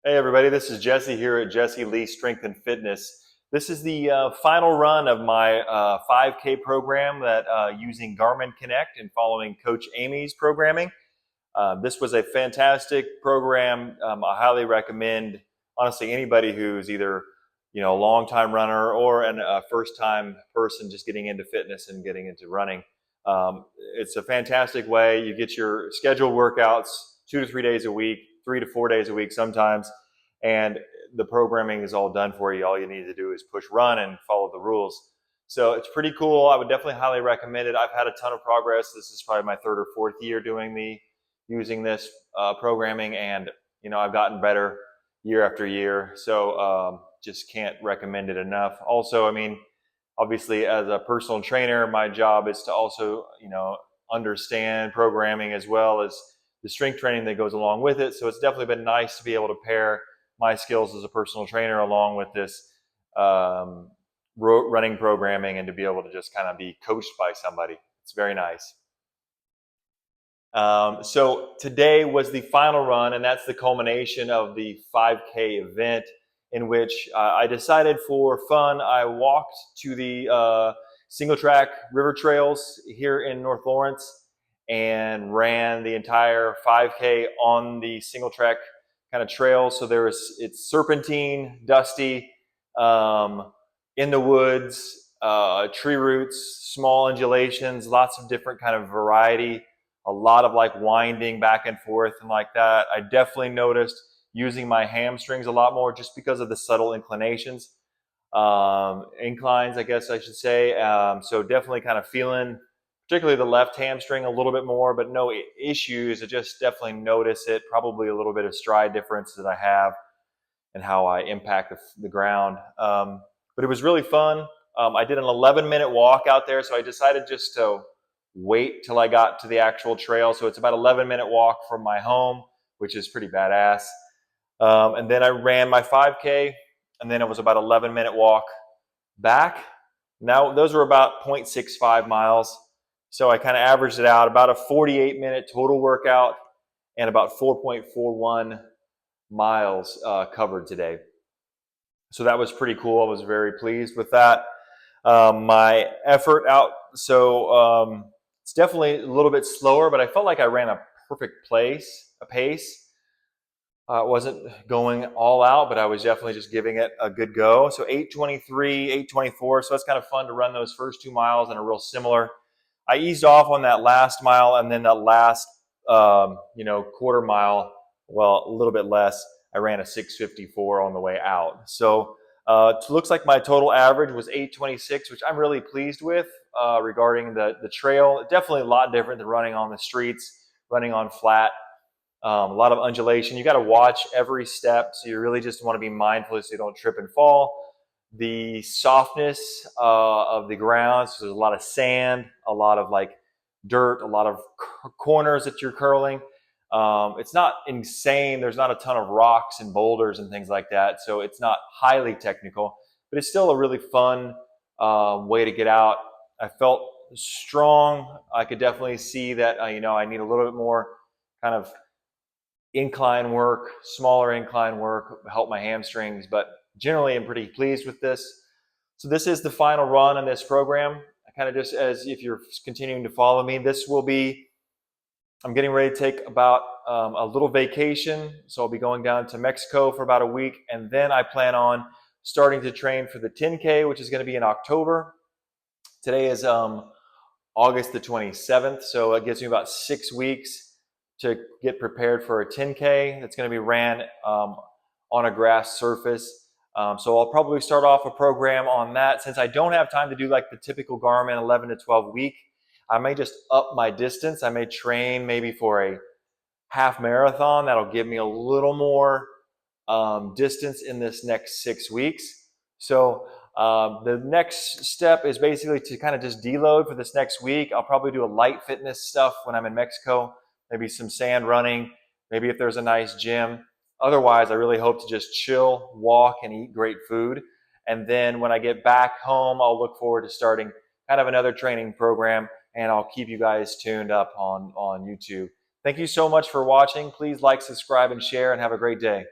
Hey everybody, this is Jesse here at Jesse Lee Strength and Fitness. This is the final run of my 5K program that using Garmin Connect and following Coach Amy's programming. This was a fantastic program. I highly recommend, honestly, anybody who's either a long time runner or a first time person just getting into fitness and getting into running. It's a fantastic way. You get your scheduled workouts 2 to 3 days a week, 3 to 4 days a week sometimes, and the programming is all done for you. All you need to do is push run and follow the rules. So it's pretty cool. I would definitely highly recommend it. I've had a ton of progress. This is probably my third or fourth year using this programming, and I've gotten better year after year. So just can't recommend it enough. Also, I mean, obviously as a personal trainer, my job is to also understand programming as well as the strength training that goes along with it. So it's definitely been nice to be able to pair my skills as a personal trainer along with this running programming, and to be able to just kind of be coached by somebody. It's very nice. So today was the final run, and that's the culmination of the 5K event, in which I decided for fun, I walked to the single track river trails here in North Lawrence and ran the entire 5K on the single track kind of trail. So it's serpentine, dusty, in the woods, tree roots, small undulations, lots of different kind of variety, a lot of like winding back and forth and like that. I definitely noticed using my hamstrings a lot more just because of the subtle inclinations, inclines, I guess I should say. So definitely kind of feeling, particularly the left hamstring a little bit more, but no issues. I just definitely notice it, probably a little bit of stride difference that I have and how I impact the ground. But it was really fun. I did an 11-minute walk out there, so I decided just to wait till I got to the actual trail. So it's about 11-minute walk from my home, which is pretty badass. And then I ran my 5K, and then it was about 11-minute walk back. Now those were about 0.65 miles. So I kind of averaged it out, about a 48-minute total workout and about 4.41 miles covered today. So that was pretty cool. I was very pleased with that. My effort out, so it's definitely a little bit slower, but I felt like I ran a perfect pace. It wasn't going all out, but I was definitely just giving it a good go. So 8:23, 8:24. So it's kind of fun to run those first 2 miles and a real similar. I eased off on that last mile, and then that last, quarter mile, well, a little bit less. I ran a 6:54 on the way out. So it looks like my total average was 8:26, which I'm really pleased with regarding the trail. Definitely a lot different than running on the streets, running on flat. A lot of undulation. You got to watch every step, so you really just want to be mindful so you don't trip and fall. The softness of the ground, so there's a lot of sand, a lot of like dirt, a lot of corners that you're curling. It's not insane. There's not a ton of rocks and boulders and things like that, so it's not highly technical, but it's still a really fun way to get out. I felt strong. I could definitely see that I need a little bit more kind of incline work, smaller incline work, help my hamstrings, but generally I'm pretty pleased with this. So this is the final run in this program. I kind of just, as if you're continuing to follow me, I'm getting ready to take about a little vacation. So I'll be going down to Mexico for about a week, and then I plan on starting to train for the 10K, which is going to be in October. Today is August the 27th, so it gives me about 6 weeks to get prepared for a 10K that's going to be ran on a grass surface. So I'll probably start off a program on that. Since I don't have time to do like the typical Garmin 11 to 12 week, I may just up my distance. I may train maybe for a half marathon. That'll give me a little more distance in this next 6 weeks. So the next step is basically to kind of just deload for this next week. I'll probably do a light fitness stuff when I'm in Mexico, maybe some sand running, maybe if there's a nice gym. Otherwise, I really hope to just chill, walk, and eat great food. And then when I get back home, I'll look forward to starting kind of another training program, and I'll keep you guys tuned up on YouTube. Thank you so much for watching. Please like, subscribe, and share, and have a great day.